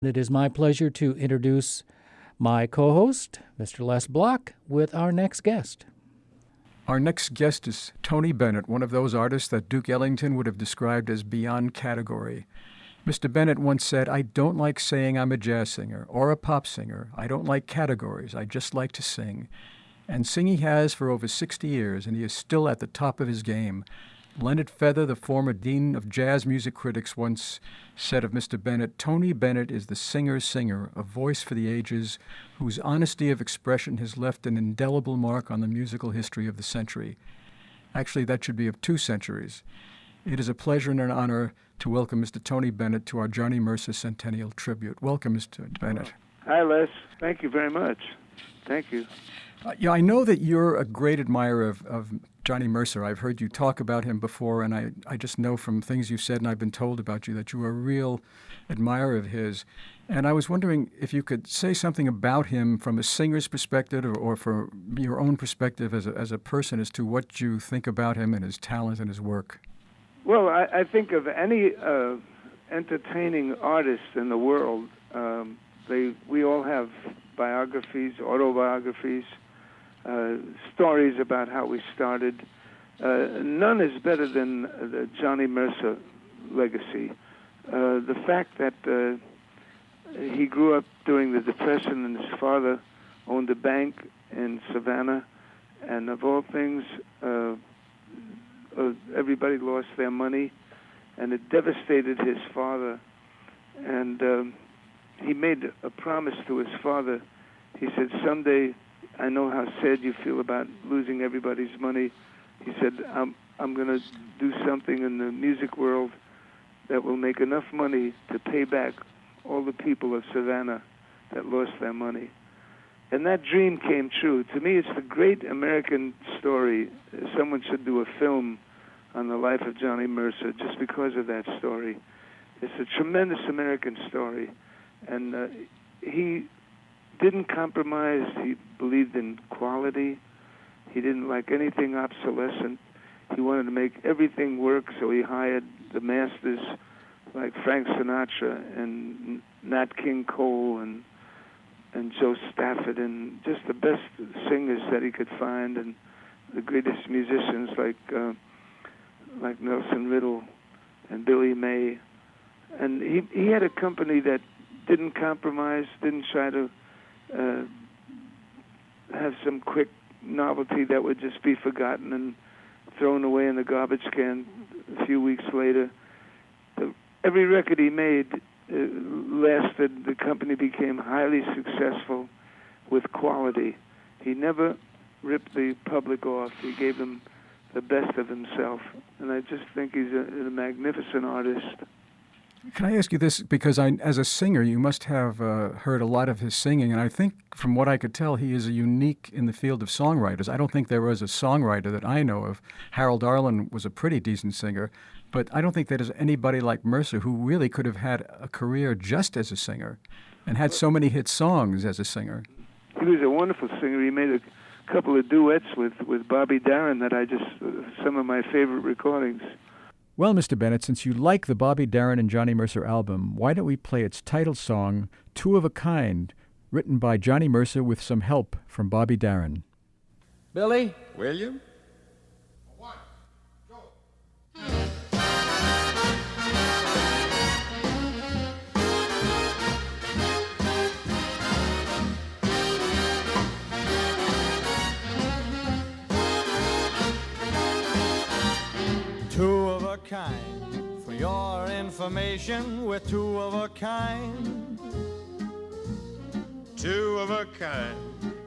It is my pleasure to introduce my co-host, Mr. Les Block, with our next guest. Our next guest is Tony Bennett, one of those artists that Duke Ellington would have described as beyond category. Mr. Bennett once said, "I don't like saying I'm a jazz singer or a pop singer. I don't like categories. I just like to sing." And sing he has for over 60 years, and he is still at the top of his game. Leonard Feather, the former dean of jazz music critics, once said of Mr. Bennett, "Tony Bennett is the singer's singer, a voice for the ages, whose honesty of expression has left an indelible mark on the musical history of the century." Actually, that should be of 2 centuries. It is a pleasure and an honor to welcome Mr. Tony Bennett to our Johnny Mercer Centennial Tribute. Welcome, Mr. Bennett. Hi, Les. Thank you very much. Thank you. I know that you're a great admirer of Johnny Mercer. I've heard you talk about him before, and I just know from things you've said and I've been told about you that you are a real admirer of his. And I was wondering if you could say something about him from a singer's perspective or from your own perspective as a person as to what you think about him and his talent and his work. Well, I think of any entertaining artist in the world, we all have biographies, autobiographies, stories about how we started. None is better than the Johnny Mercer legacy. The fact that he grew up during the Depression and his father owned a bank in Savannah, and of all things, everybody lost their money, and it devastated his father. And he made a promise to his father. He said, "Someday, I know how sad you feel about losing everybody's money." He said, I'm going to do something in the music world that will make enough money to pay back all the people of Savannah that lost their money." And that dream came true. To me, it's the great American story. Someone should do a film on the life of Johnny Mercer just because of that story. It's a tremendous American story. And he didn't compromise. He believed in quality. He didn't like anything obsolescent. He wanted to make everything work, so he hired the masters like Frank Sinatra and Nat King Cole and Joe Stafford and just the best singers that he could find, and the greatest musicians like Nelson Riddle and Billy May. And he had a company that didn't compromise, didn't try to have some quick novelty that would just be forgotten and thrown away in the garbage can a few weeks later. Every record he made lasted. The company became highly successful with quality. He never ripped the public off. He gave them the best of himself. And I just think he's a magnificent artist. Can I ask you this? Because as a singer, you must have heard a lot of his singing, and I think from what I could tell, he is unique in the field of songwriters. I don't think there was a songwriter that I know of. Harold Arlen was a pretty decent singer, but I don't think there's anybody like Mercer who really could have had a career just as a singer and had so many hit songs as a singer. He was a wonderful singer. He made a couple of duets with Bobby Darin that some of my favorite recordings. Well, Mr. Bennett, since you like the Bobby Darin and Johnny Mercer album, why don't we play its title song, Two of a Kind, written by Johnny Mercer with some help from Bobby Darin. Billy? William? One, go. Two of a kind, for your information, we're two of a kind. Two of a kind,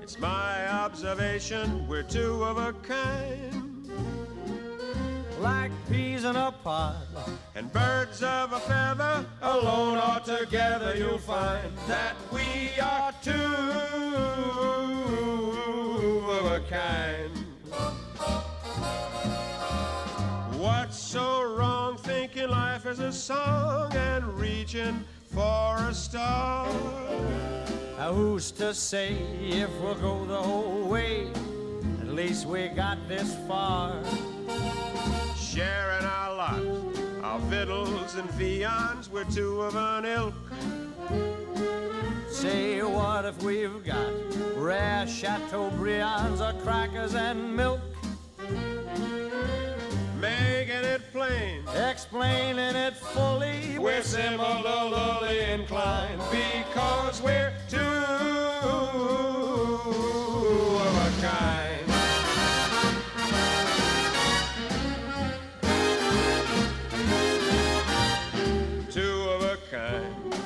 it's my observation, we're two of a kind. Like peas in a pod, and birds of a feather, alone or together you'll find that we are two of a kind. What's so wrong thinking life is a song and reaching for a star? Who's to say if we'll go the whole way? At least we got this far. Sharing our lot, our victuals and viands, we're two of an ilk. Say, what if we've got rare Chateaubriands or crackers and milk? Making it plain, Explaining it fully, we're similarly inclined because we're two of a kind. Two of a kind.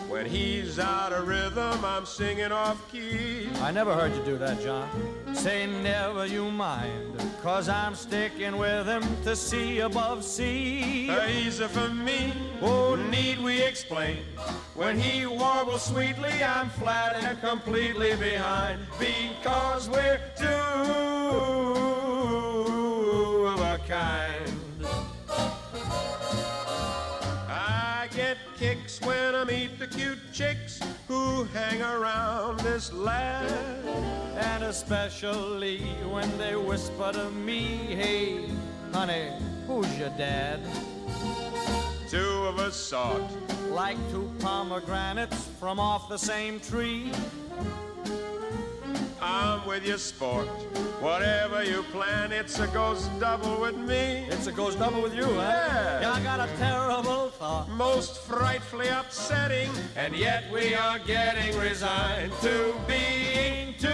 When he's out of rhythm, I'm singing off key. I never heard you do that, John. Say never you mind, 'cause I'm sticking with him to sea above sea. Easy for me, oh, need we explain? When he warbles sweetly, I'm flat and completely behind because we're two of a kind. I get kicks when I meet the cute chicks who hang around this lad. And especially when they whisper to me, hey, honey, who's your dad? Two of a sort. Like two pomegranates from off the same tree. I'm with you, sport. Whatever you plan, it's a goes double with me. It's a goes double with you, huh? Yeah. I got a terrible thought. Most frightfully upsetting, and yet we are getting resigned to being two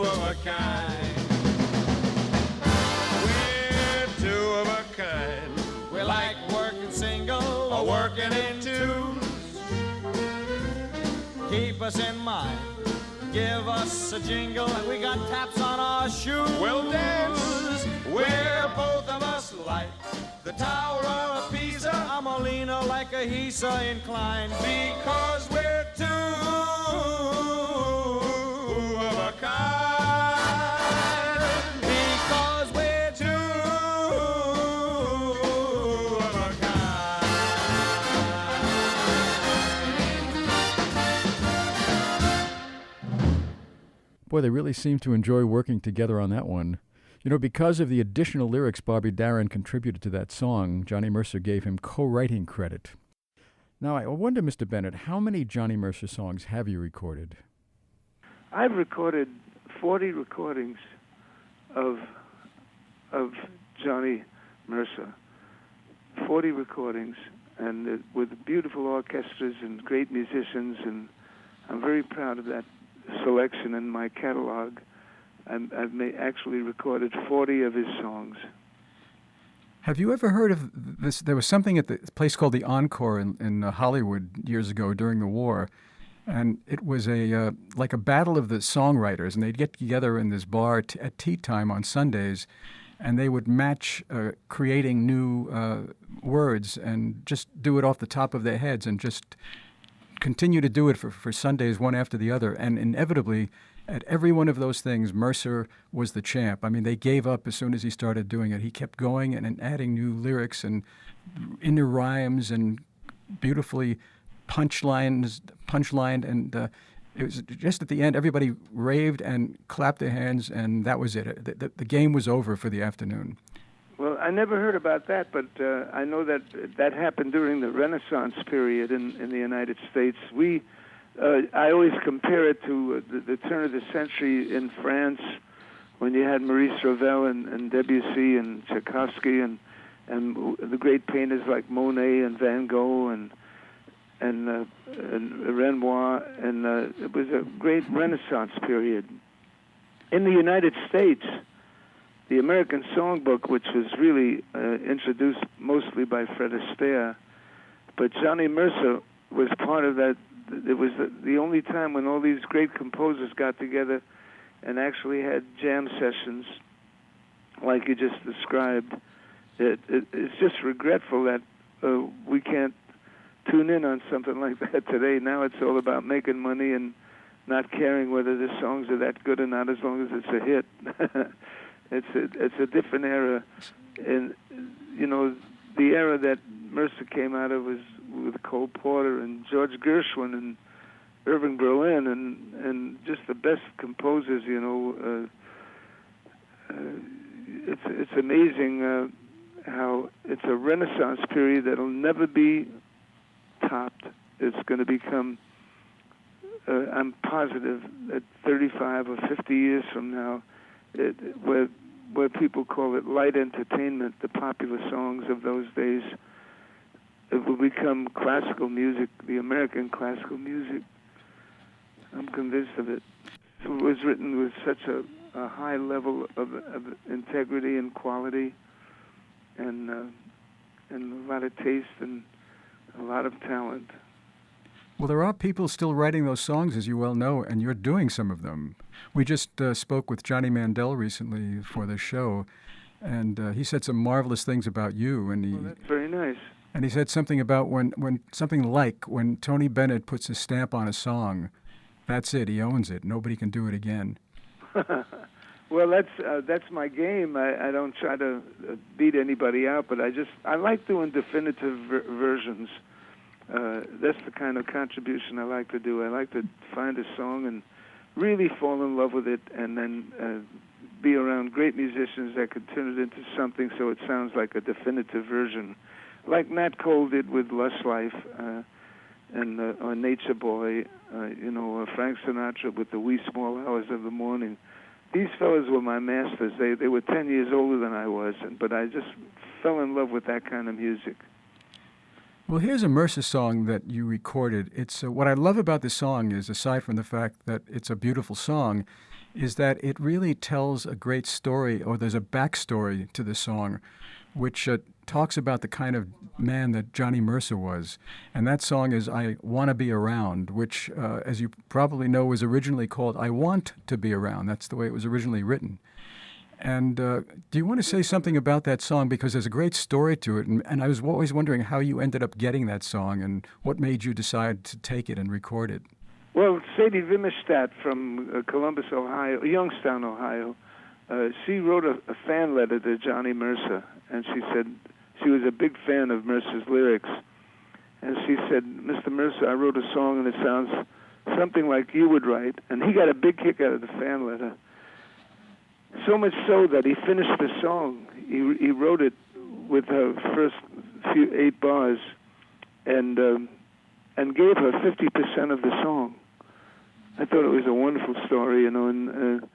of a kind. We're two of a kind. We like working single Or working in twos. Keep us in mind. Give us a jingle. We got taps on our shoes. We'll dance. We're both of us like the Tower of Pisa. I'm a leaner like a Hisa inclined. Because we're two of a kind. Because we're Two of a kind. Boy, they really seem to enjoy working together on that one. You know, because of the additional lyrics Bobby Darin contributed to that song, Johnny Mercer gave him co-writing credit. Now, I wonder, Mr. Bennett, how many Johnny Mercer songs have you recorded? I've recorded 40 recordings of Johnny Mercer. 40 recordings, and with beautiful orchestras and great musicians, and I'm very proud of that selection in my catalog. I've actually recorded 40 of his songs. Have you ever heard of this? There was something at the place called the Encore in Hollywood years ago during the war, and it was like a battle of the songwriters, and they'd get together in this bar at tea time on Sundays, and they would match creating new words and just do it off the top of their heads and just continue to do it for Sundays one after the other. And inevitably, at every one of those things, Mercer was the champ. I mean, they gave up as soon as he started doing it. He kept going and adding new lyrics and inner rhymes and beautifully punchlines, and it was just at the end, everybody raved and clapped their hands, and that was it. The game was over for the afternoon. Well, I never heard about that, but I know that happened during the Renaissance period in the United States. I always compare it to the turn of the century in France, when you had Maurice Ravel and Debussy and Tchaikovsky and the great painters like Monet and Van Gogh and Renoir, and it was a great Renaissance period. In the United States, the American Songbook, which was really introduced mostly by Fred Astaire, but Johnny Mercer was part of that. It was the only time when all these great composers got together and actually had jam sessions like you just described. It's just regretful that we can't tune in on something like that today. Now it's all about making money and not caring whether the songs are that good or not, as long as it's a hit. It's a different era, and you know, the era that Mercer came out of was with Cole Porter and George Gershwin and Irving Berlin and just the best composers. You know, it's amazing how it's a Renaissance period that'll never be topped. it's going to become, I'm positive that 35 or 50 years from now, where people call it light entertainment, the popular songs of those days, it will become classical music, the American classical music. I'm convinced of it. So it was written with such a high level of integrity and quality, and a lot of taste and a lot of talent. Well, there are people still writing those songs, as you well know, and you're doing some of them. We just spoke with Johnny Mandel recently for this show, and he said some marvelous things about you. And That's very nice. And he said something about when Tony Bennett puts his stamp on a song, that's it. He owns it. Nobody can do it again. Well, that's my game. I don't try to beat anybody out, but I like doing definitive versions. That's the kind of contribution I like to do. I like to find a song and really fall in love with it, and then be around great musicians that could turn it into something so it sounds like a definitive version, like Nat Cole did with Lush Life, or Nature Boy, or Frank Sinatra with the Wee Small Hours of the Morning. These fellas were my masters. They were 10 years older than I was, but I just fell in love with that kind of music. Well, here's a Mercer song that you recorded. It's what I love about this song is, aside from the fact that it's a beautiful song, is that it really tells a great story, or there's a backstory to the song, which talks about the kind of man that Johnny Mercer was. And that song is I Wanna Be Around, which, as you probably know, was originally called I Want to Be Around. That's the way it was originally written. And do you want to say something about that song? Because there's a great story to it. And I was always wondering how you ended up getting that song and what made you decide to take it and record it. Well, Sadie Vimmerstadt from Columbus, Ohio, Youngstown, Ohio, she wrote a fan letter to Johnny Mercer, and she said she was a big fan of Mercer's lyrics. And she said, Mr. Mercer, I wrote a song, and it sounds something like you would write. And he got a big kick out of the fan letter. So much so that he finished the song. He wrote it with her first 8 bars, and gave her 50% of the song. I thought it was a wonderful story, and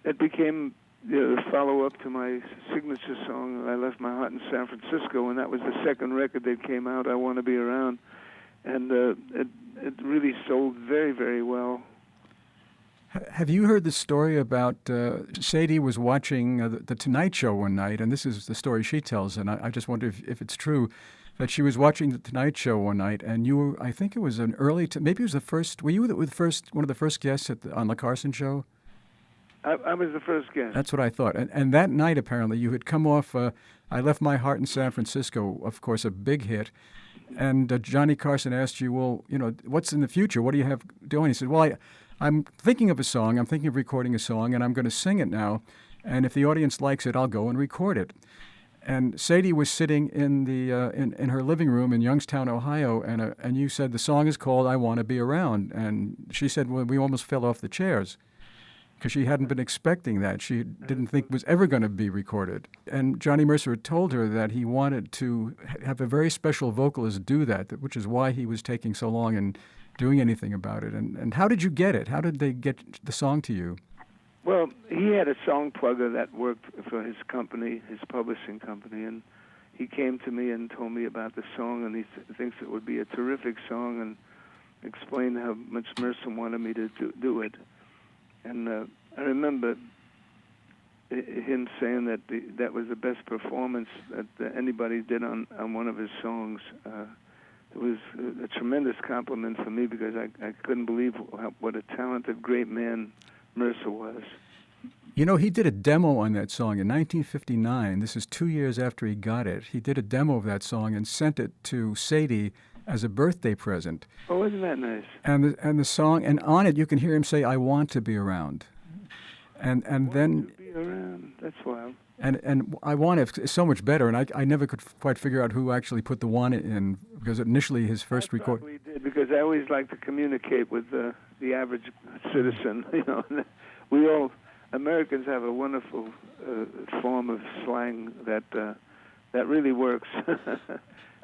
it became the follow-up to my signature song, I Left My Heart in San Francisco, and that was the second record that came out, I Want to Be Around, and it really sold very, very well. Have you heard the story about Sadie was watching the Tonight Show one night, and this is the story she tells, and I just wonder if it's true, that she was watching the Tonight Show one night, and you were, I think it was an early, maybe it was the first, were you one of the first guests on the Carson Show? I was the first guest. That's what I thought. And that night, apparently, you had come off I Left My Heart in San Francisco, of course, a big hit. And Johnny Carson asked you, well, what's in the future? What do you have doing? He said, well, I'm thinking of a song. I'm thinking of recording a song, and I'm going to sing it now. And if the audience likes it, I'll go and record it. And Sadie was sitting in in her living room in Youngstown, Ohio, and you said the song is called I Want to Be Around. And she said, well, we almost fell off the chairs, because she hadn't been expecting that. She didn't think it was ever going to be recorded. And Johnny Mercer had told her that he wanted to have a very special vocalist do that, which is why he was taking so long and doing anything about it. And how did you get it? How did they get the song to you? Well, he had a song plugger that worked for his company, his publishing company, and he came to me and told me about the song, and he thinks it would be a terrific song, and explained how much Mercer wanted me to do it. And I remember him saying that that was the best performance that anybody did on one of his songs. It was a tremendous compliment for me, because I couldn't believe what a talented, great man Mercer was. He did a demo on that song in 1959. This is 2 years after he got it. He did a demo of that song and sent it to Sadie as a birthday present. Oh, isn't that nice? And the song, and on it you can hear him say, I want to be around. And then... to be around. That's wild. And I Want is so much better, and I never could quite figure out who actually put the Want in, because initially his first record... I probably did, because I always like to communicate with the average citizen. We all, Americans have a wonderful form of slang that really works.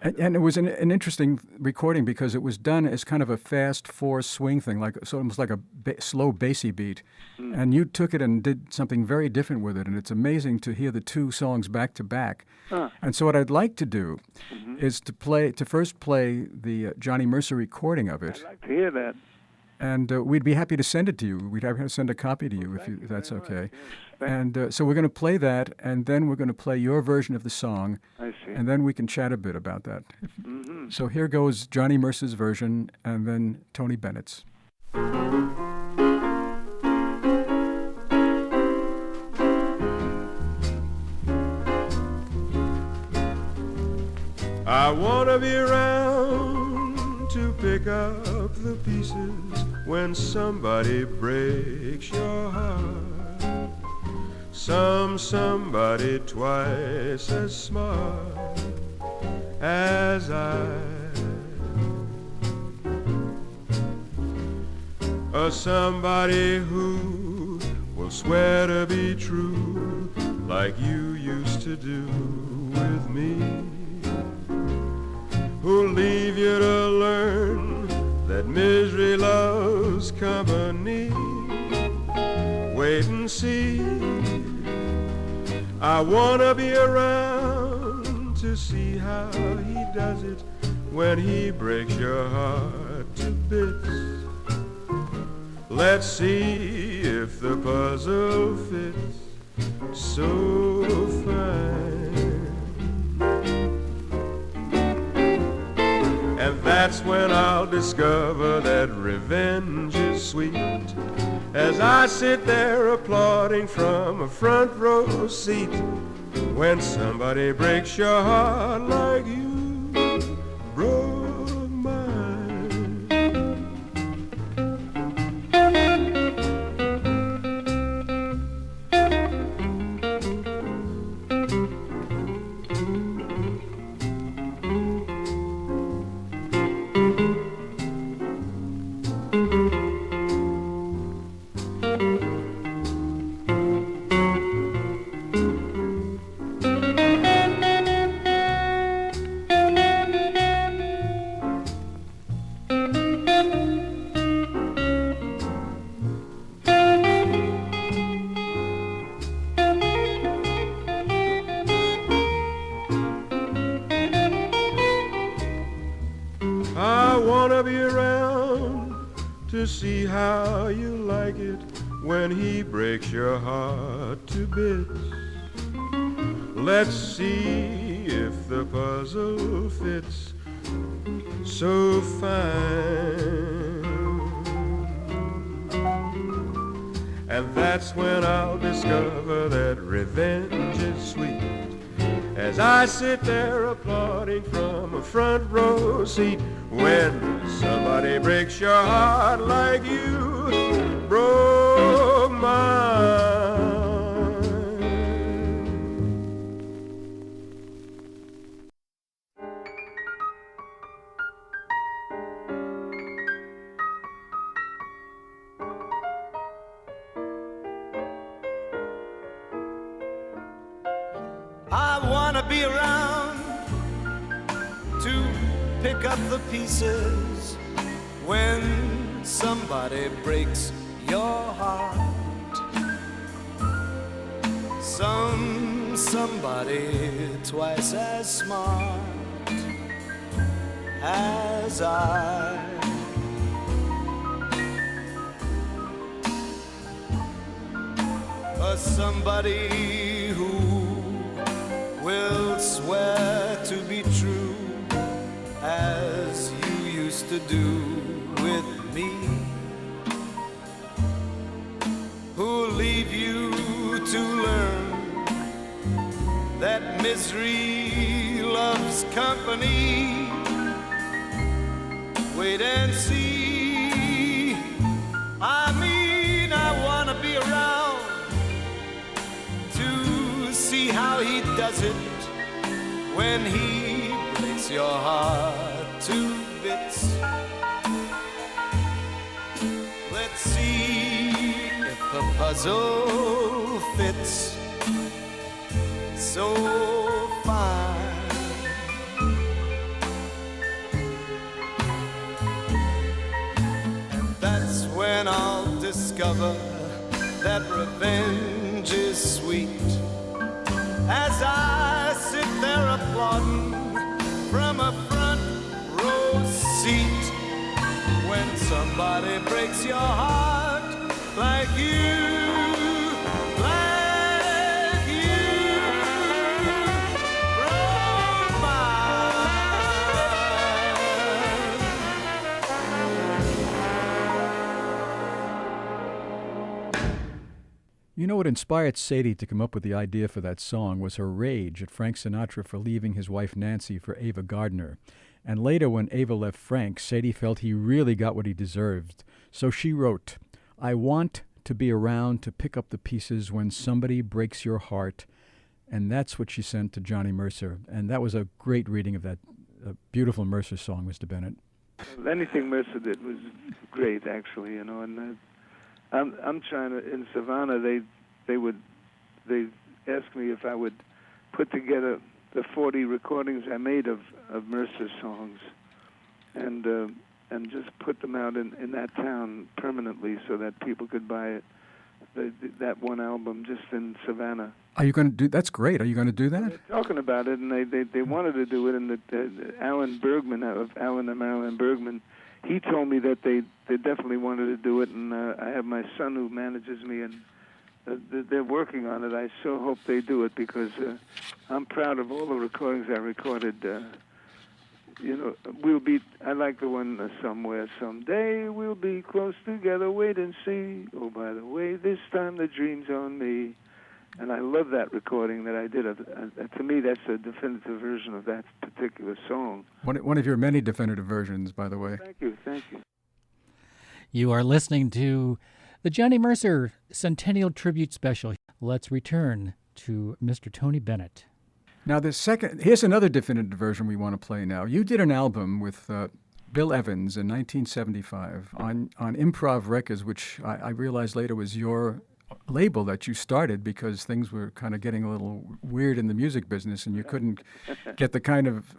And it was an interesting recording because it was done as kind of a fast 4 swing thing, like so almost like a slow bassy beat. And you took it and did something very different with it, and it's amazing to hear the 2 songs back to back. And so what I'd like to do is to first play the Johnny Mercer recording of it. I'd like to hear that. And we'd be happy to send it to you. We'd have to send a copy to you if that's okay. And so we're going to play that, and then we're going to play your version of the song. I see. And then we can chat a bit about that. So here goes Johnny Mercer's version, and then Tony Bennett's. I wanna be around to pick up the pieces when somebody breaks your heart. Somebody twice as smart as I. Somebody who will swear to be true like you used to do with me. Who'll leave you to learn that misery loves company. Wait and see. I wanna be around to see how he does it when he breaks your heart to bits. Let's see if the puzzle fits so fine. And that's when I'll discover that revenge is sweet, as I sit there applauding from a front row seat, when somebody breaks your heart like you broke mine. I wanna be around to see how you like it when he breaks your heart to bits. Let's see if the puzzle fits so fine. And that's when I'll discover that revenge is sweet, as I sit there applauding from a front row seat, when somebody breaks your heart like you broke mine. I wanna be around to pick up the pieces when somebody breaks your heart. Somebody twice as smart as I. Somebody who will swear to be true as you used to do with me, who'll leave you to learn that misery loves company. Wait and see. I mean, I wanna be around to see how he does it when he breaks your heart to bits. Let's see if the puzzle fits so fine. then I'll discover that revenge is sweet. As I sit there applauding from a front row seat, when somebody breaks your heart like you, like you broke mine. You know what inspired Sadie to come up with the idea for that song was her rage at Frank Sinatra for leaving his wife Nancy for Ava Gardner. And later, when Ava left Frank, Sadie felt he really got what he deserved. So she wrote, "I want to be around to pick up the pieces when somebody breaks your heart." And that's what she sent to Johnny Mercer. And that was a great reading of that beautiful Mercer song, Mr. Bennett. Anything Mercer did was great, actually, you know. And I'm trying to, in Savannah, they asked me if I would put together the 40 recordings I made of Mercer songs, and just put them out in that town permanently so that people could buy it. That one album just in Savannah. Are you going to do? That's great. Are you going to do that? They're talking about it, and they wanted to do it. And Alan Bergman of Alan and Marilyn Bergman, he told me that they definitely wanted to do it. And I have my son who manages me, and they're working on it. I so hope they do it because I'm proud of all the recordings I recorded. You know, I like the one Somewhere Someday We'll Be Close Together, Wait and See. Oh, by the way, this time the dream's on me. And I love that recording that I did. To me, that's a definitive version of that particular song. One of your many definitive versions, by the way. Thank you. You are listening to the Johnny Mercer Centennial Tribute Special. Let's return to Mr. Tony Bennett. Now, here's another definitive version we want to play now. You did an album with Bill Evans in 1975 on Improv Records, which I realized later was your label that you started because things were kind of getting a little weird in the music business, and you couldn't get the kind of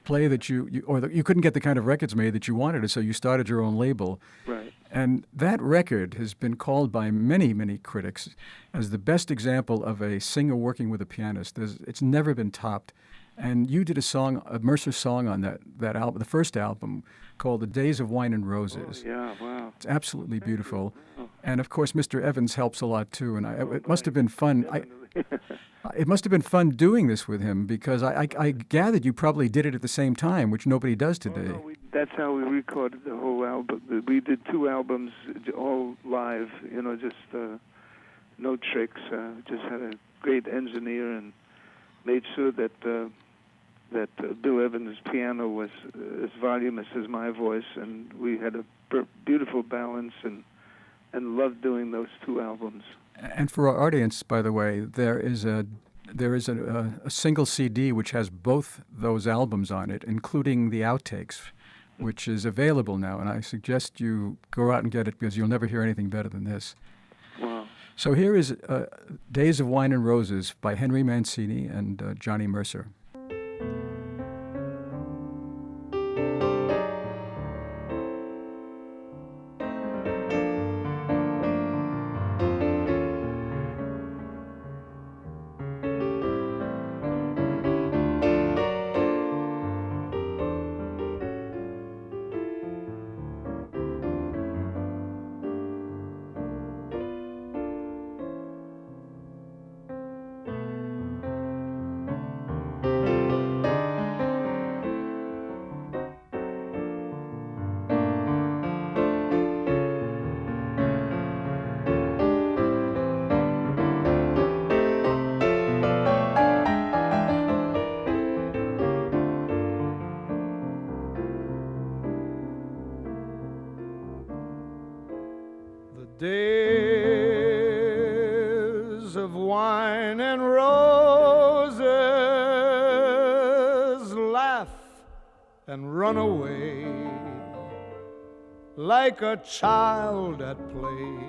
play that you couldn't get the kind of records made that you wanted, so you started your own label. Right. And that record has been called by many, many critics as the best example of a singer working with a pianist. It's never been topped. And you did a Mercer song on that album, the first album, called The Days of Wine and Roses. Oh, yeah, wow. It's absolutely beautiful. And, of course, Mr. Evans helps a lot, too. And it must have been fun. It must have been fun doing this with him because I gathered you probably did it at the same time, which nobody does today. Oh, no, that's how we recorded the whole album. We did 2 albums, all live, you know, just no tricks. Just had a great engineer and made sure that Bill Evans' piano was as voluminous as my voice, and we had a beautiful balance and loved doing those 2 albums. And for our audience, by the way, there is a single CD which has both those albums on it, including the outtakes, which is available now. And I suggest you go out and get it because you'll never hear anything better than this. Wow. So here is Days of Wine and Roses by Henry Mancini and Johnny Mercer. Days of wine and roses, laugh and run away like a child at play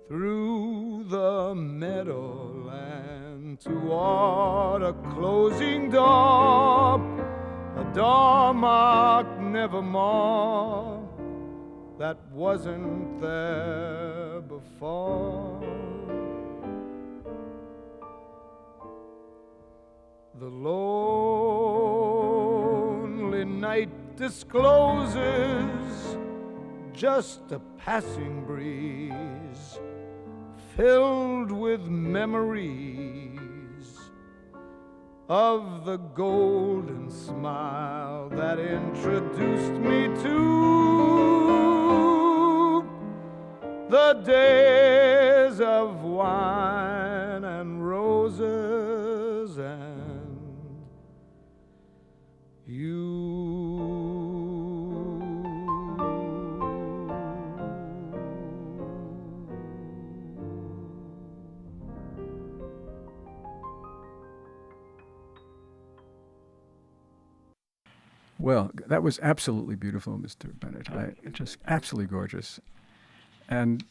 through the meadowland toward a closing door, a door marked nevermore. that wasn't there before. The lonely night discloses just a passing breeze filled with memories of the golden smile that introduced me to the days of wine and roses and you. Well, that was absolutely beautiful, Mr. Bennett. Just absolutely gorgeous. And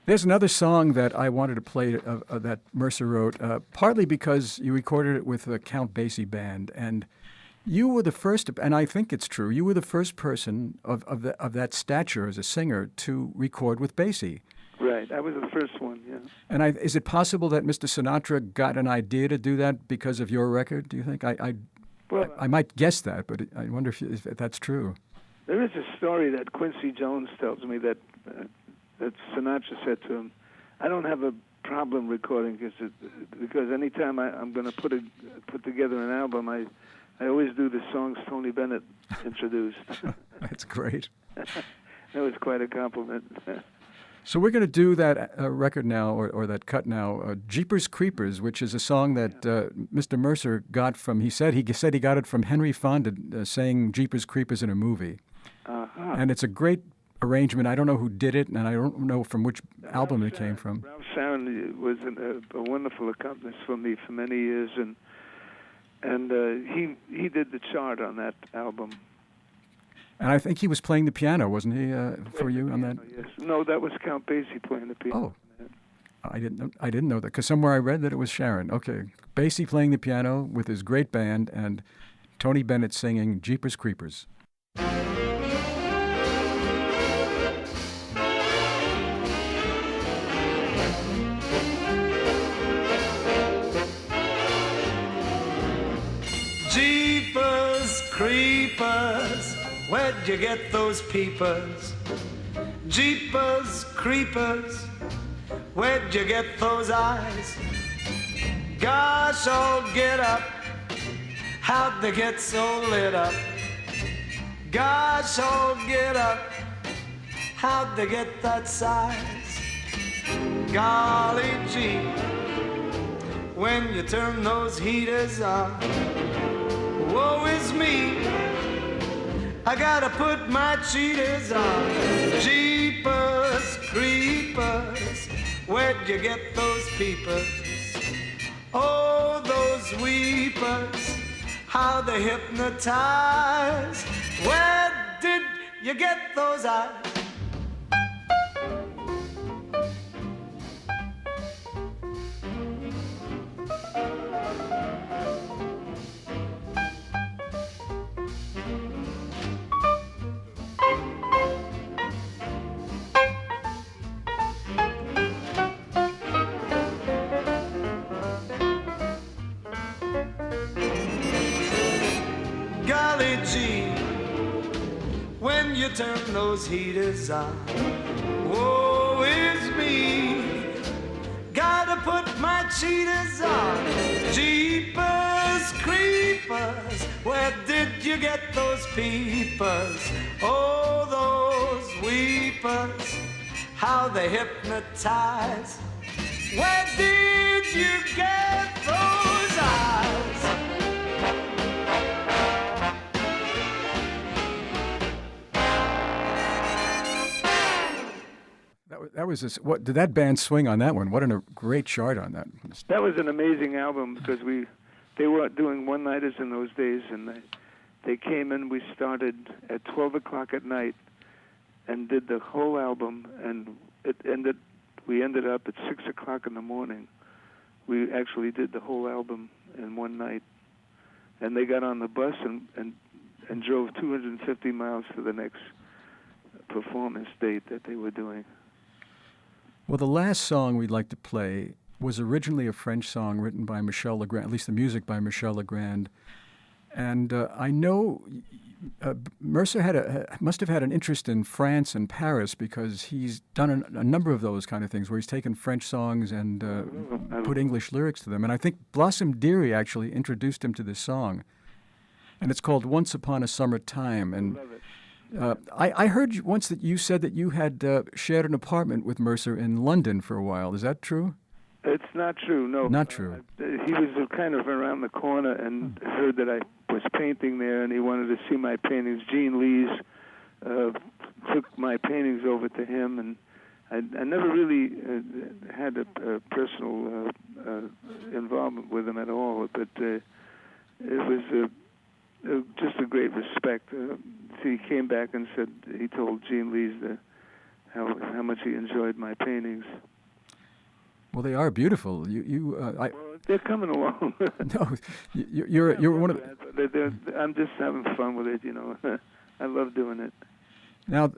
there's another song that I wanted to play that Mercer wrote, partly because you recorded it with the Count Basie Band, and you were the first, and I think it's true, you were the first person of that stature as a singer to record with Basie. Right, I was the first one, yeah. And is it possible that Mr. Sinatra got an idea to do that because of your record, do you think? I might guess that, but I wonder if that's true. There is a story that Quincy Jones tells me that Sinatra said to him, "I don't have a problem recording because anytime I'm going to put together an album, I always do the songs Tony Bennett introduced." That's great. That was quite a compliment. So we're going to do that record now, or that cut now, Jeepers Creepers, which is a song that Mr. Mercer got from, he said he got it from Henry Fonda saying Jeepers Creepers in a movie. Uh-huh. And it's a great arrangement. I don't know who did it, and I don't know from which album it came from. Ralph Sharon was a wonderful accompanist for me for many years, and he did the chart on that album. And I think he was playing the piano, wasn't he, for you on that? Yes. No, that was Count Basie playing the piano. Oh, I didn't know that, because somewhere I read that it was Sharon. Okay, Basie playing the piano with his great band, and Tony Bennett singing Jeepers Creepers. Jeepers Creepers, where'd you get those peepers? Jeepers Creepers, where'd you get those eyes? Gosh, oh, get up, how'd they get so lit up? Gosh, oh, get up, how'd they get that size? Golly gee, when you turn those heaters on, woe is me, I gotta put my cheaters on. Jeepers Creepers, where'd you get those peepers? Oh, those weepers, how they hypnotize. Where did you get those eyes? Golly gee, when you turn those heaters on, woe is me, gotta put my cheaters on. Jeepers Creepers, where did you get those peepers? Oh, those weepers, how they hypnotize. Where did you get those eyes? That was this. What did that band swing on that one? What a great chart on that. That was an amazing album because they were doing one-nighters in those days, and they came in. We started at 12 o'clock at night and did the whole album, and we ended up at 6 o'clock in the morning. We actually did the whole album in one night, and they got on the bus and drove 250 miles to the next performance date that they were doing. Well, the last song we'd like to play was originally a French song written by Michel Legrand, at least the music by Michel Legrand. And I know Mercer must have had an interest in France and Paris, because he's done a number of those kind of things where he's taken French songs and put English lyrics to them. And I think Blossom Dearie actually introduced him to this song. And it's called Once Upon a Summer Time. And I heard once that you said that you had shared an apartment with Mercer in London for a while. Is that true? It's not true, no. Not true. He was kind of around the corner and heard that I was painting there, and he wanted to see my paintings. Gene Lees took my paintings over to him, and I never really had a personal involvement with him at all, but it was just a great respect. He came back and said he told Gene Lees how much he enjoyed my paintings. Well, they are beautiful. Well, they're coming along. No, you're one of the. I'm just having fun with it, you know. I love doing it. Now,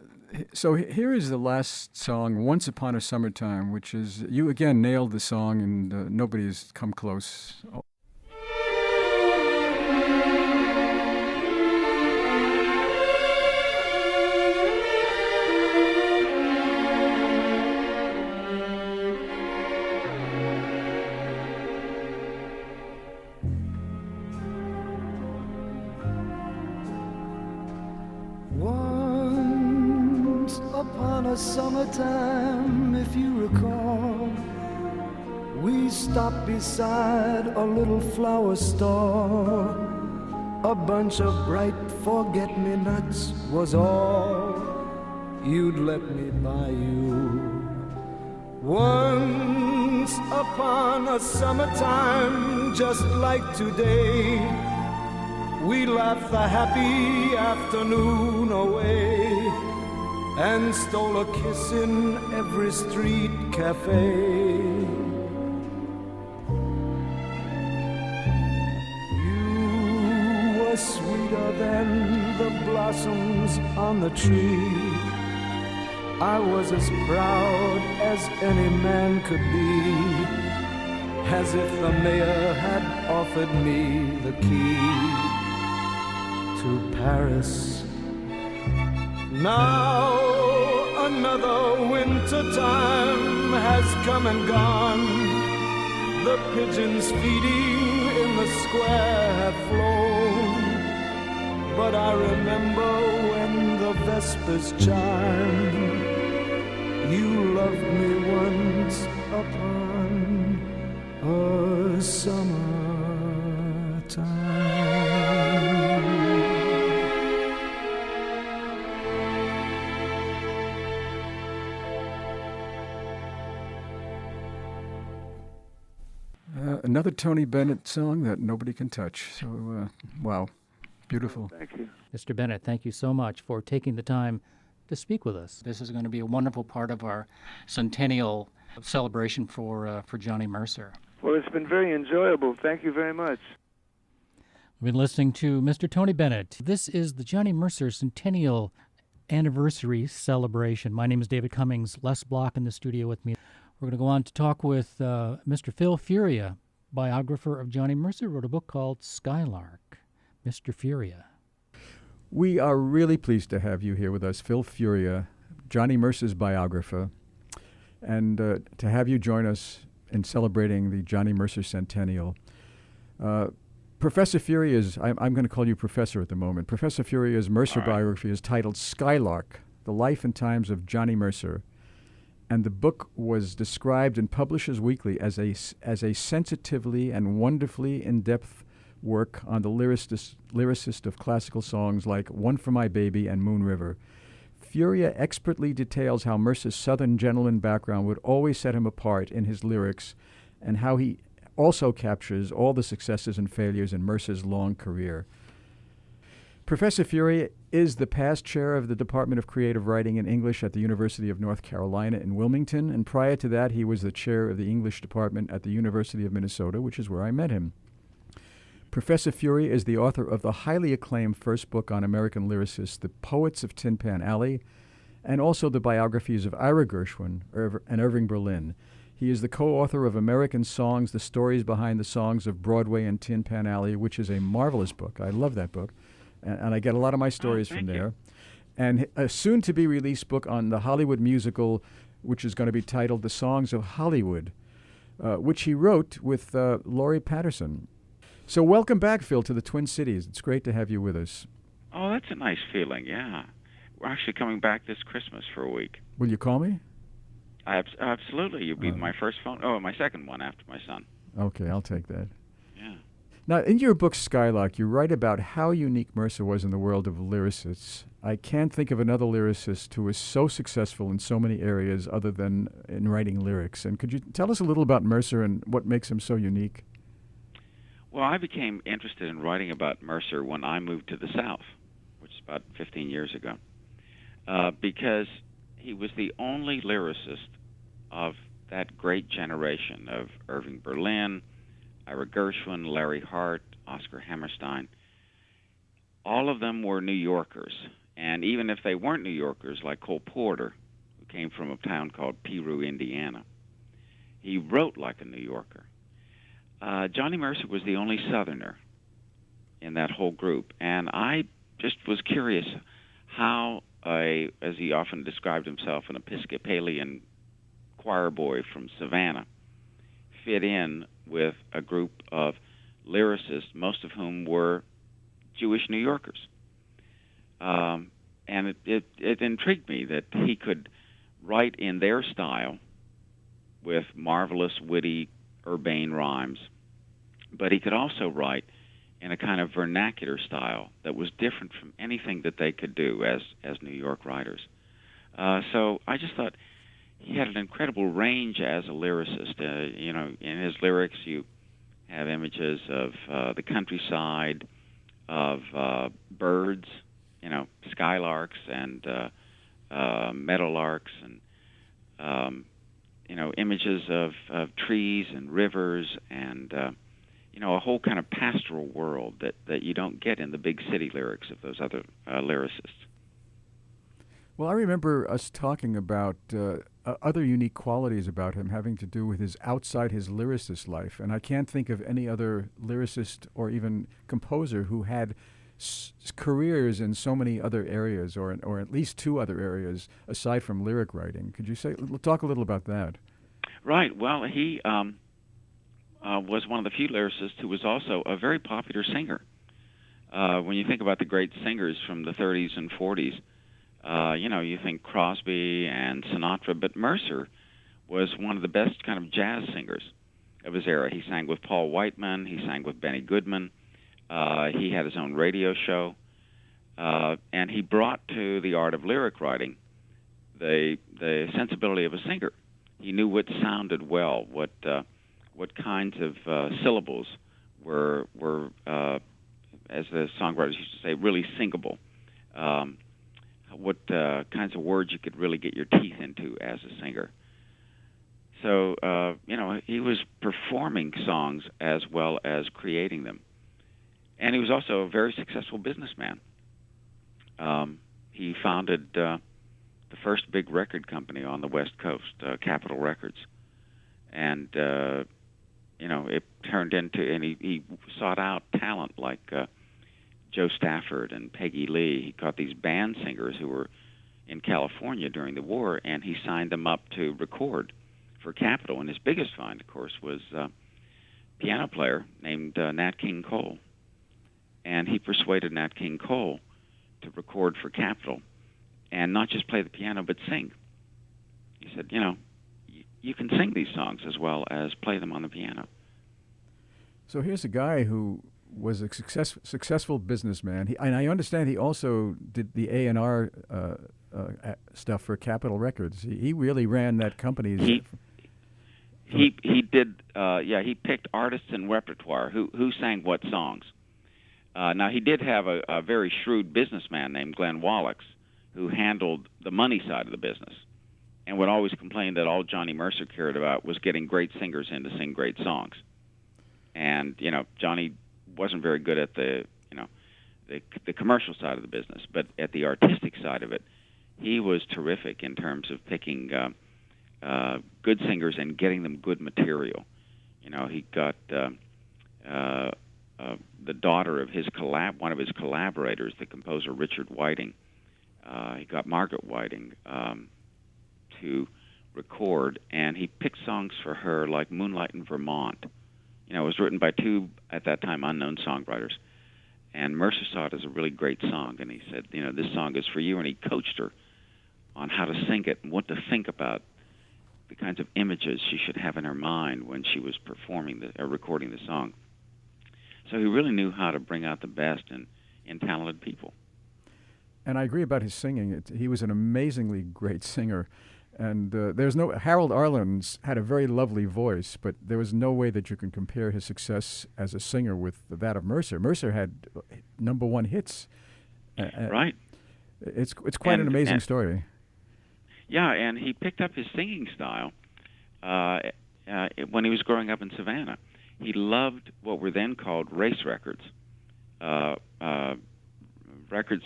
so here is the last song, Once Upon a Summertime, which is, you again nailed the song, and nobody has come close. Summertime, if you recall, we stopped beside a little flower store. A bunch of bright forget-me-nots was all you'd let me buy you. Once upon a summertime, just like today, we laughed the happy afternoon away and stole a kiss in every street cafe. You were sweeter than the blossoms on the tree. I was as proud as any man could be, as if the mayor had offered me the key to Paris. Now another winter time has come and gone. The pigeons feeding in the square have flown, but I remember when the vespers chime. You loved me once upon a summertime. Another Tony Bennett song that nobody can touch. So, wow, beautiful. Thank you. Mr. Bennett, thank you so much for taking the time to speak with us. This is going to be a wonderful part of our centennial celebration for Johnny Mercer. Well, it's been very enjoyable. Thank you very much. We've been listening to Mr. Tony Bennett. This is the Johnny Mercer Centennial Anniversary Celebration. My name is David Cummings. Les Block in the studio with me. We're going to go on to talk with Mr. Phil Furia, biographer of Johnny Mercer, wrote a book called Skylark. Mr. Furia. We are really pleased to have you here with us, Phil Furia, Johnny Mercer's biographer, and to have you join us in celebrating the Johnny Mercer Centennial. Professor Furia's, I'm going to call you Professor at the moment. Professor Furia's Mercer biography is titled Skylark, The Life and Times of Johnny Mercer. And the book was described in Publishers Weekly as a sensitively and wonderfully in-depth work on the lyricist of classical songs like One for My Baby and Moon River. Furia expertly details how Mercer's Southern gentleman background would always set him apart in his lyrics, and how he also captures all the successes and failures in Mercer's long career. Professor Furia is the past chair of the Department of Creative Writing and English at the University of North Carolina in Wilmington, and prior to that he was the chair of the English department at the University of Minnesota, which is where I met him. Professor Furia is the author of the highly acclaimed first book on American lyricists, The Poets of Tin Pan Alley, and also the biographies of Ira Gershwin and Irving Berlin. He is the co-author of American Songs, The Stories Behind the Songs of Broadway and Tin Pan Alley, which is a marvelous book. I love that book, and I get a lot of my stories from there. And a soon-to-be-released book on the Hollywood musical, which is going to be titled The Songs of Hollywood, which he wrote with Laurie Patterson. So welcome back, Phil, to the Twin Cities. It's great to have you with us. Oh, that's a nice feeling, yeah. We're actually coming back this Christmas for a week. Will you call me? Absolutely. You'll be my first phone. Oh, my second one after my son. Okay, I'll take that. Yeah. Now, in your book, Skylark, you write about how unique Mercer was in the world of lyricists. I can't think of another lyricist who was so successful in so many areas other than in writing lyrics. And could you tell us a little about Mercer and what makes him so unique? Well, I became interested in writing about Mercer when I moved to the South, which is about 15 years ago, because he was the only lyricist of that great generation of Irving Berlin, Ira Gershwin, Larry Hart, Oscar Hammerstein. All of them were New Yorkers, and even if they weren't New Yorkers, like Cole Porter, who came from a town called Peru, Indiana, he wrote like a New Yorker. Johnny Mercer was the only Southerner in that whole group, and I just was curious how, as he often described himself, an Episcopalian choir boy from Savannah, fit in with a group of lyricists, most of whom were Jewish New Yorkers. And it intrigued me that he could write in their style with marvelous, witty, urbane rhymes, but he could also write in a kind of vernacular style that was different from anything that they could do as New York writers. So I just thought he had an incredible range as a lyricist. In his lyrics you have images of the countryside, of birds, skylarks and meadowlarks, and images of trees and rivers, and a whole kind of pastoral world that you don't get in the big city lyrics of those other lyricists. Well, I remember us talking about other unique qualities about him having to do with his outside his lyricist life, and I can't think of any other lyricist or even composer who had careers in so many other areas, or at least two other areas aside from lyric writing. Could you talk a little about that? Right. Well, he was one of the few lyricists who was also a very popular singer. When you think about the great singers from the 30s and 40s, you think Crosby and Sinatra, but Mercer was one of the best kind of jazz singers of his era. He sang with Paul Whiteman. He sang with Benny Goodman. He had his own radio show. And he brought to the art of lyric writing the sensibility of a singer. He knew what sounded well, what kinds of syllables were as the songwriters used to say, really singable. What kinds of words you could really get your teeth into as a singer. So, he was performing songs as well as creating them. And he was also a very successful businessman. He founded the first big record company on the West Coast, Capitol Records. And, it turned into, and he sought out talent like Joe Stafford and Peggy Lee. He caught these band singers who were in California during the war, and he signed them up to record for Capitol. And his biggest find, of course, was a piano player named Nat King Cole. And he persuaded Nat King Cole to record for Capitol and not just play the piano, but sing. He said, you can sing these songs as well as play them on the piano. So here's a guy who was a successful businessman. And I understand he also did the A&R stuff for Capitol Records. He really ran that company. He did. He picked artists and repertoire who sang what songs. Now he did have a very shrewd businessman named Glenn Wallachs who handled the money side of the business, and would always complain that all Johnny Mercer cared about was getting great singers in to sing great songs. And Johnny wasn't very good at the commercial side of the business, but at the artistic side of it, he was terrific in terms of picking good singers and getting them good material. You know, he got the daughter of one of his collaborators, the composer Richard Whiting. He got Margaret Whiting to record, and he picked songs for her like Moonlight in Vermont. You know, it was written by two, at that time, unknown songwriters. And Mercer saw it as a really great song, and he said, you know, this song is for you, and he coached her on how to sing it and what to think about the kinds of images she should have in her mind when she was recording the song. So he really knew how to bring out the best in talented people. And I agree about his singing. He was an amazingly great singer. And Harold Arlen's had a very lovely voice, but there was no way that you can compare his success as a singer with that of Mercer. Mercer had #1 hits. Right. It's quite an amazing story. Yeah, and he picked up his singing style when he was growing up in Savannah. He loved what were then called race records, records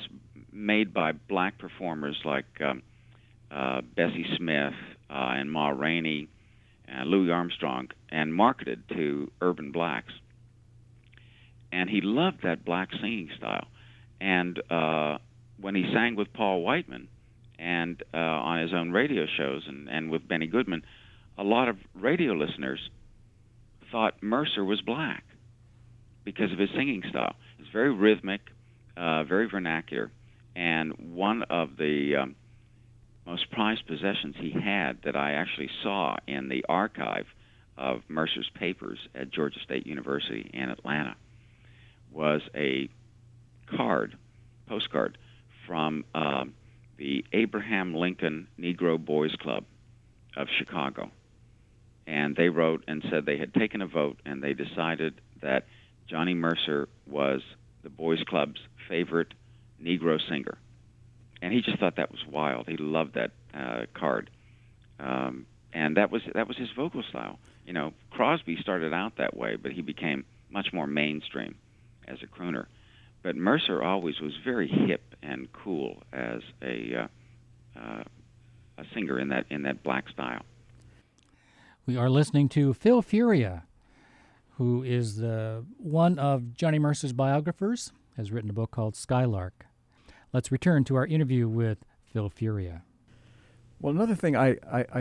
made by black performers like Bessie Smith and Ma Rainey and Louis Armstrong, and marketed to urban blacks. And he loved that black singing style. And when he sang with Paul Whiteman and on his own radio shows and with Benny Goodman, a lot of radio listeners thought Mercer was black because of his singing style. It's very rhythmic, very vernacular, and one of the most prized possessions he had that I actually saw in the archive of Mercer's papers at Georgia State University in Atlanta was a postcard from the Abraham Lincoln Negro Boys Club of Chicago. And they wrote and said they had taken a vote, and they decided that Johnny Mercer was the Boys Club's favorite Negro singer. And he just thought that was wild. He loved that card. And that was his vocal style. You know, Crosby started out that way, but he became much more mainstream as a crooner. But Mercer always was very hip and cool as a singer in that black style. We are listening to Phil Furia, who is one of Johnny Mercer's biographers, has written a book called Skylark. Let's return to our interview with Phil Furia. Well, another thing I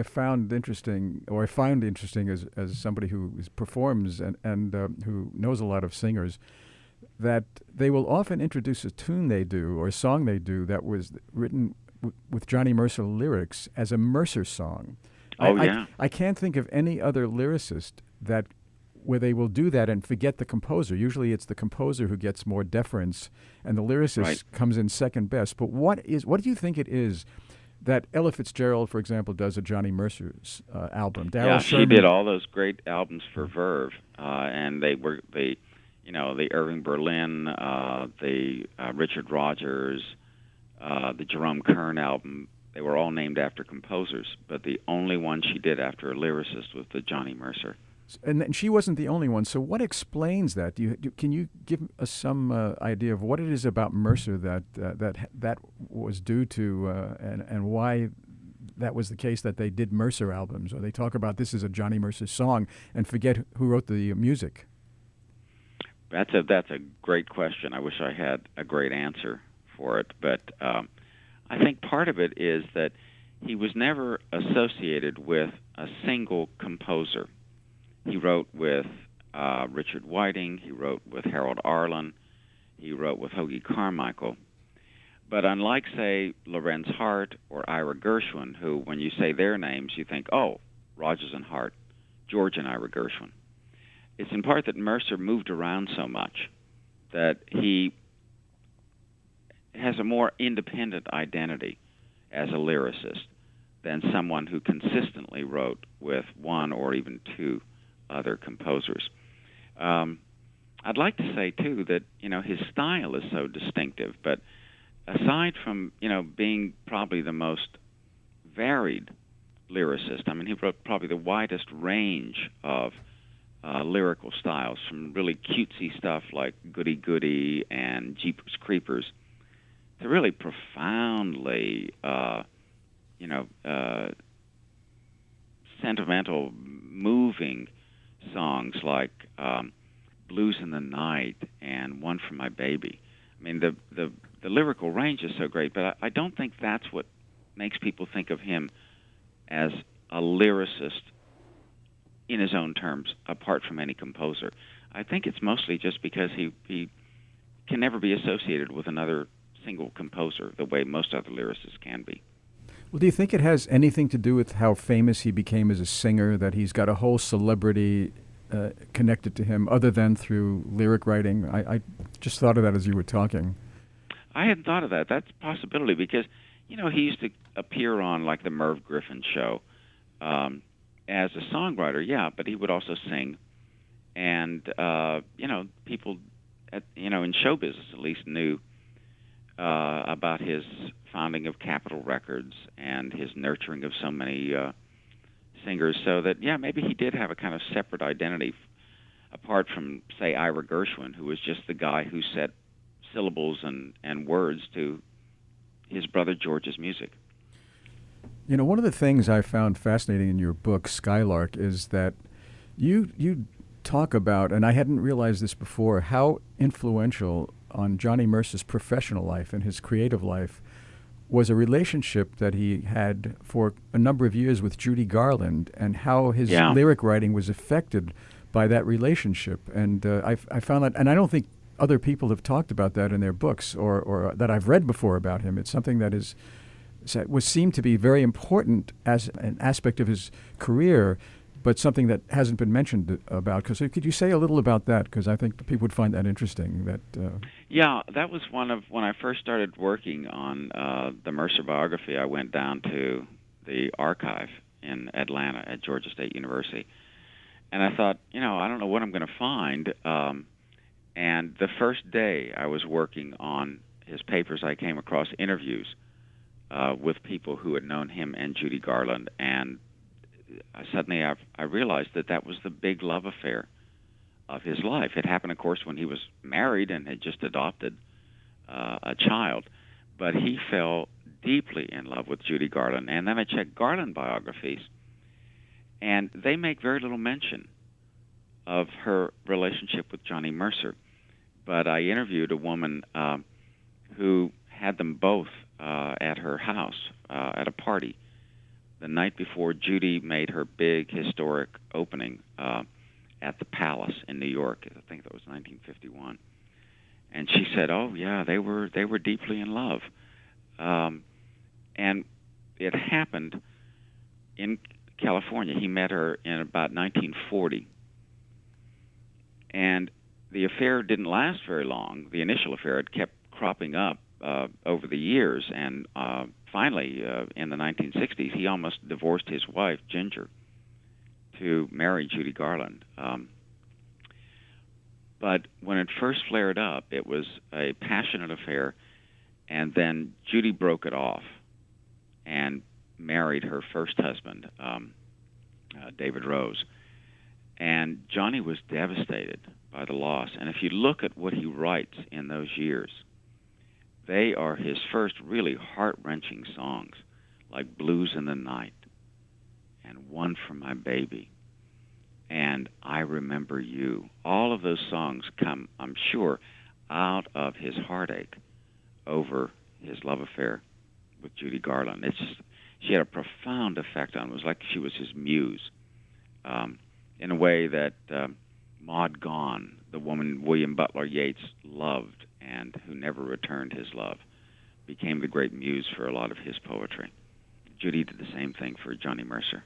found interesting, or I find interesting as somebody who performs and who knows a lot of singers, that they will often introduce a tune they do or a song they do that was written with Johnny Mercer lyrics as a Mercer song. I can't think of any other lyricist where they will do that and forget the composer. Usually it's the composer who gets more deference and the lyricist comes in second best. But what do you think it is that Ella Fitzgerald, for example, does a Johnny Mercer's album? She did all those great albums for Verve, and they were the Irving Berlin, the Richard Rogers, the Jerome Kern album. They were all named after composers, but the only one she did after a lyricist was the Johnny Mercer. And she wasn't the only one. So what explains that? Can you give us some idea of what it is about Mercer that was due to, and why that was the case that they did Mercer albums, or they talk about this is a Johnny Mercer song and forget who wrote the music? That's a great question. I wish I had a great answer for it, but I think part of it is that he was never associated with a single composer. He wrote with Richard Whiting, he wrote with Harold Arlen, he wrote with Hoagy Carmichael. But unlike, say, Lorenz Hart or Ira Gershwin, who, when you say their names, you think, oh, Rodgers and Hart, George and Ira Gershwin. It's in part that Mercer moved around so much that he has a more independent identity as a lyricist than someone who consistently wrote with one or even two other composers. I'd like to say, too, that, his style is so distinctive, but aside from, being probably the most varied lyricist, he wrote probably the widest range of lyrical styles, from really cutesy stuff like Goody Goody and Jeepers Creepers really profoundly, sentimental, moving songs like Blues in the Night and One for My Baby. I mean, the lyrical range is so great, but I don't think that's what makes people think of him as a lyricist in his own terms, apart from any composer. I think it's mostly just because he can never be associated with another single composer the way most other lyricists can be. Well, do you think it has anything to do with how famous he became as a singer, that he's got a whole celebrity connected to him other than through lyric writing? I just thought of that as you were talking. I hadn't thought of that. That's a possibility because, he used to appear on like the Merv Griffin show as a songwriter, yeah, but he would also sing. And, people in show business at least knew about his founding of Capitol Records and his nurturing of so many singers, so that, yeah, maybe he did have a kind of separate identity apart from, say, Ira Gershwin, who was just the guy who set syllables and words to his brother George's music. One of the things I found fascinating in your book, Skylark, is that you talk about, and I hadn't realized this before, how influential on Johnny Mercer's professional life and his creative life was a relationship that he had for a number of years with Judy Garland, and how his lyric writing was affected by that relationship. And I found that, and I don't think other people have talked about that in their books or that I've read before about him. It's something that was seemed to be very important as an aspect of his career, but something that hasn't been mentioned about. Because could you say a little about that? Because I think people would find that interesting. Yeah, that was one of, when I first started working on the Mercer biography, I went down to the archive in Atlanta at Georgia State University. And I thought, I don't know what I'm going to find. And the first day I was working on his papers, I came across interviews with people who had known him and Judy Garland. And suddenly I realized that was the big love affair of his life. It happened, of course, when he was married and had just adopted a child. But he fell deeply in love with Judy Garland. And then I checked Garland biographies, and they make very little mention of her relationship with Johnny Mercer. But I interviewed a woman who had them both at her house at a party the night before Judy made her big historic opening at the Palace in New York. I think that was 1951. And she said, "Oh yeah, they were deeply in love," and it happened in California. He met her in about 1940, and the affair didn't last very long. The initial affair had kept cropping up over the years, and finally, in the 1960s, he almost divorced his wife, Ginger, to marry Judy Garland. But when it first flared up, it was a passionate affair, and then Judy broke it off and married her first husband, David Rose. And Johnny was devastated by the loss. And if you look at what he writes in those years, they are his first really heart-wrenching songs, like Blues in the Night and One for My Baby and I Remember You. All of those songs come, I'm sure, out of his heartache over his love affair with Judy Garland. She had a profound effect on him. It was like she was his muse, in a way that Maud Gonne, the woman William Butler Yeats loved and who never returned his love, became the great muse for a lot of his poetry. Judy did the same thing for Johnny Mercer.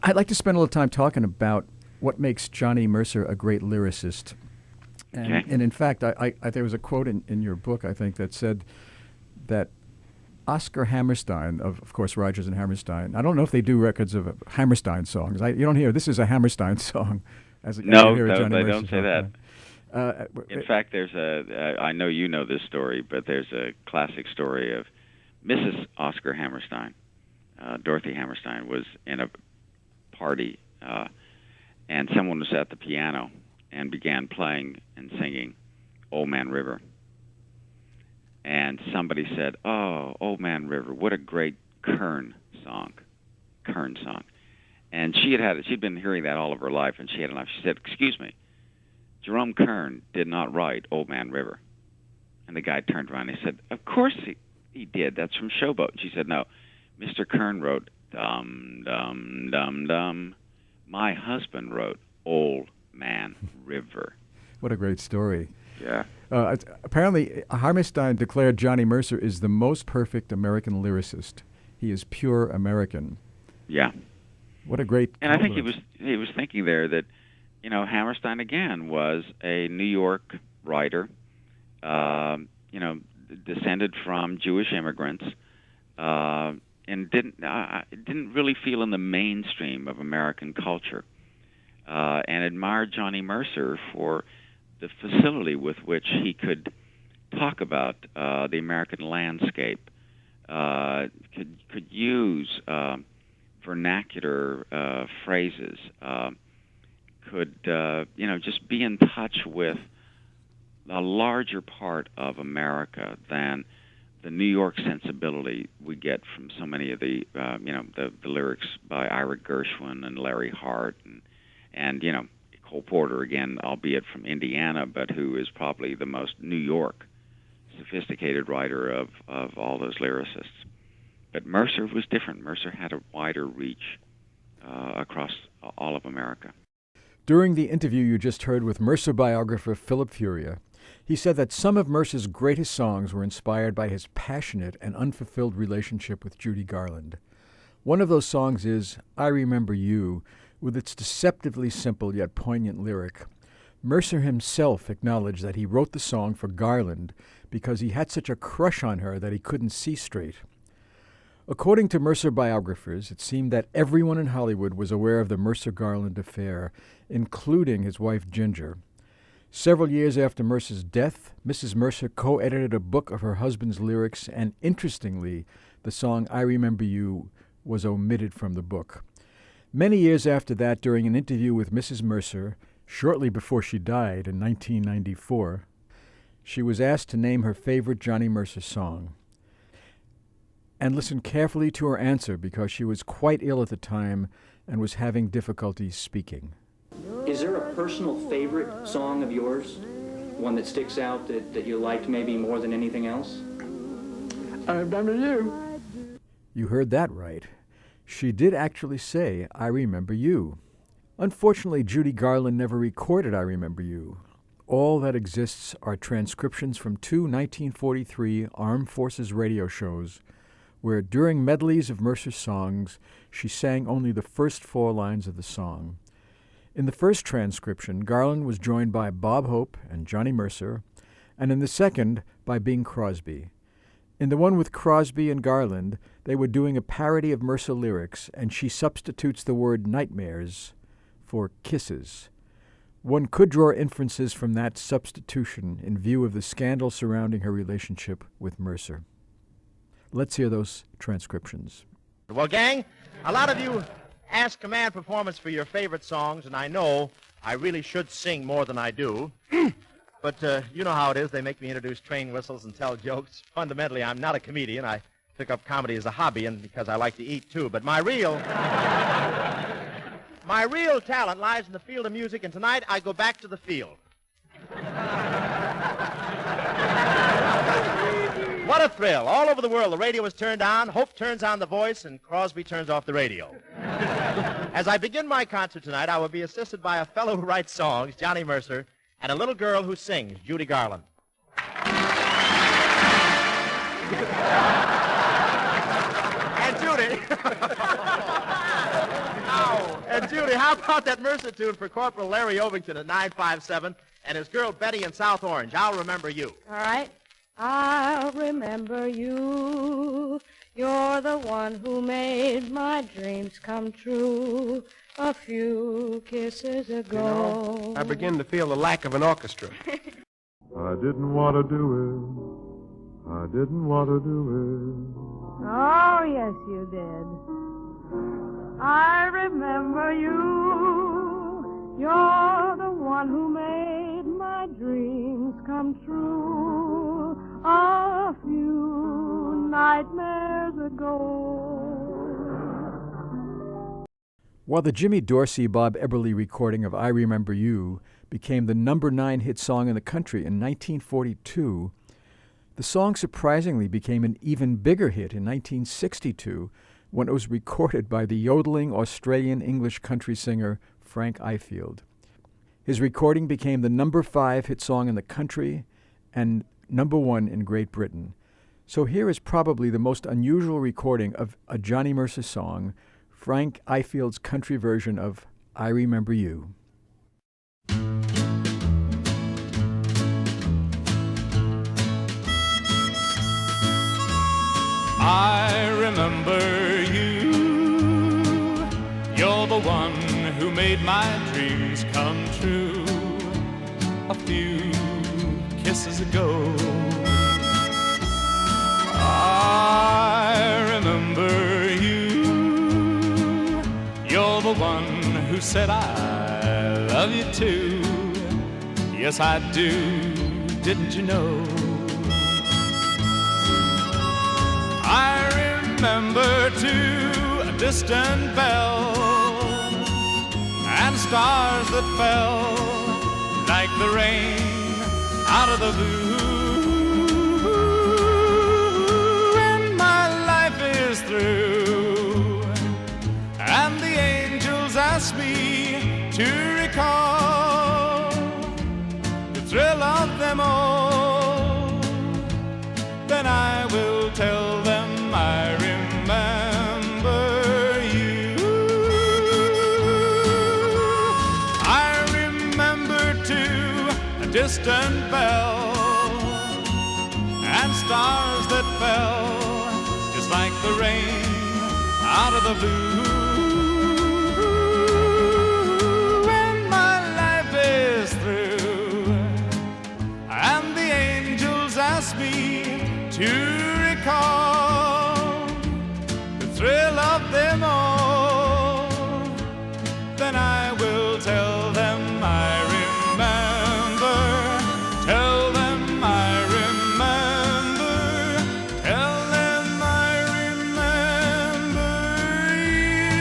I'd like to spend a little time talking about what makes Johnny Mercer a great lyricist. And, Okay. and in fact, there was a quote in your book, I think, that said that Oscar Hammerstein, of course, Rodgers and Hammerstein, I don't know if they do records of Hammerstein songs. You don't hear, this is a Hammerstein song. No, you hear a Johnny they Mercer don't say song. that. In It- fact, there's I know you know this story, but there's a classic story of Mrs. Oscar Hammerstein. Dorothy Hammerstein was in a party, and someone was at the piano and began playing and singing Old Man River. and somebody said, "Oh, Old Man River, what a great Kern song." And she'd been hearing that all of her life, and she had enough. She said, "Excuse me, Jerome Kern did not write Old Man River." And the guy turned around and he said, "Of course he did. That's from Showboat." And she said, "No, Mr. Kern wrote Dum Dum Dum Dum. My husband wrote Old Man River." What a great story. Yeah. Apparently, Hammerstein declared Johnny Mercer is the most perfect American lyricist. He is pure American. Yeah. What a great And I think compliment. he was thinking there that, Hammerstein again was a New York writer, descended from Jewish immigrants, and didn't really feel in the mainstream of American culture, and admired Johnny Mercer for the facility with which he could talk about the American landscape, could use vernacular phrases, could just be in touch with a larger part of America than the New York sensibility we get from so many of the lyrics by Ira Gershwin and Larry Hart and Cole Porter, again, albeit from Indiana, but who is probably the most New York sophisticated writer of all those lyricists. But Mercer was different. Mercer had a wider reach across all of America. During the interview you just heard with Mercer biographer Philip Furia, he said that some of Mercer's greatest songs were inspired by his passionate and unfulfilled relationship with Judy Garland. One of those songs is I Remember You, with its deceptively simple yet poignant lyric. Mercer himself acknowledged that he wrote the song for Garland because he had such a crush on her that he couldn't see straight. According to Mercer biographers, it seemed that everyone in Hollywood was aware of the Mercer-Garland affair, including his wife Ginger. Several years after Mercer's death, Mrs. Mercer co-edited a book of her husband's lyrics, and interestingly, the song I Remember You was omitted from the book. Many years after that, during an interview with Mrs. Mercer, shortly before she died in 1994, she was asked to name her favorite Johnny Mercer song. And listen carefully to her answer because she was quite ill at the time and was having difficulty speaking. Is there a personal favorite song of yours? One that sticks out that you liked maybe more than anything else? I remember you. You heard that right. She did actually say, I Remember You. Unfortunately, Judy Garland never recorded I Remember You. All that exists are transcriptions from two 1943 Armed Forces radio shows where during medleys of Mercer's songs, she sang only the first 4 lines of the song. In the first transcription, Garland was joined by Bob Hope and Johnny Mercer, and in the second, by Bing Crosby. In the one with Crosby and Garland, they were doing a parody of Mercer lyrics, and she substitutes the word nightmares for kisses. One could draw inferences from that substitution in view of the scandal surrounding her relationship with Mercer. Let's hear those transcriptions. Well, gang, a lot of you ask command performance for your favorite songs, and I know I really should sing more than I do. But you know how it is. They make me introduce train whistles and tell jokes. Fundamentally, I'm not a comedian. I took up comedy as a hobby and because I like to eat, too. But my real talent lies in the field of music, and tonight I go back to the field. What a thrill. All over the world, the radio is turned on, Hope turns on the voice, and Crosby turns off the radio. As I begin my concert tonight, I will be assisted by a fellow who writes songs, Johnny Mercer, and a little girl who sings, Judy Garland. And Judy... And Judy, how about that Mercer tune for Corporal Larry Ovington at 957 and his girl Betty in South Orange? I'll remember you. All right. I'll remember you. You're the one who made my dreams come true a few kisses ago. You know, I begin to feel the lack of an orchestra. I didn't want to do it. I didn't want to do it. Oh, yes, you did. I remember you. You're the one who made my dreams come true a few nightmares ago. While the Jimmy Dorsey-Bob Eberly recording of I Remember You became the number 9 hit song in the country in 1942, the song surprisingly became an even bigger hit in 1962 when it was recorded by the yodeling Australian English country singer Frank Ifield. His recording became the number 5 hit song in the country and number 1 in Great Britain. So here is probably the most unusual recording of a Johnny Mercer song, Frank Ifield's country version of I Remember You. I remember you. You're the one who made my dreams come true. A few kisses ago, I remember you. You're the one who said I love you too. Yes, I do, didn't you know? I remember too a distant bell and stars that fell like the rain out of the blue. When my life is through and the angels ask me to recall the thrill of them all, then I will tell them I remember you. I remember too a distant bell and stars that fell just like the rain out of the blue. When my life is through and the angels ask me to recall the thrill of them all, then I will tell them I remember, tell them I remember, tell them I remember you.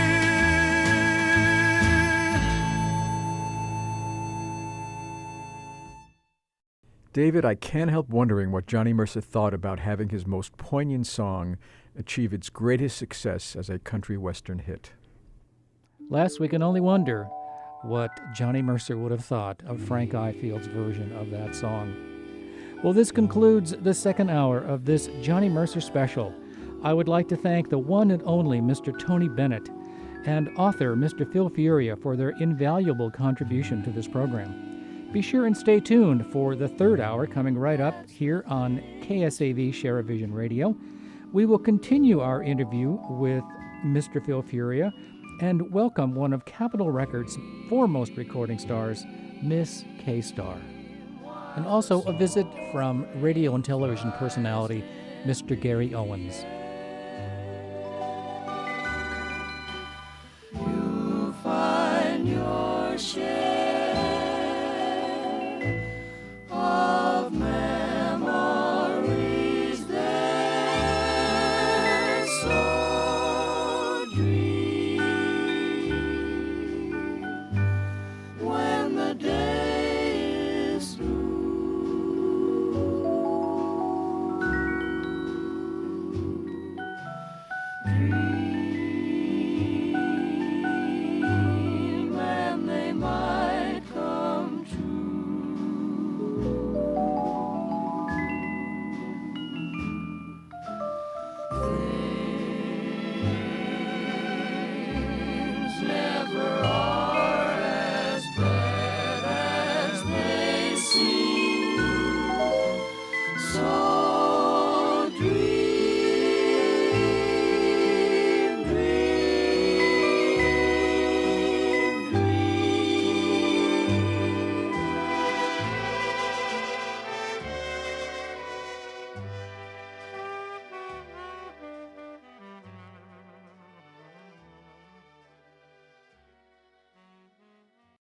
David, I can't help wondering what Johnny Mercer thought about having his most poignant song achieve its greatest success as a country western hit. Les, we can only wonder what Johnny Mercer would have thought of Frank Ifield's version of that song. Well, this concludes the second hour of this Johnny Mercer special. I would like to thank the one and only Mr. Tony Bennett and author Mr. Phil Furia for their invaluable contribution to this program. Be sure and stay tuned for the third hour coming right up here on KSAV Share-a-Vision Radio. We will continue our interview with Mr. Phil Furia and welcome one of Capitol Records' foremost recording stars, Miss K-Star. And also a visit from radio and television personality, Mr. Gary Owens.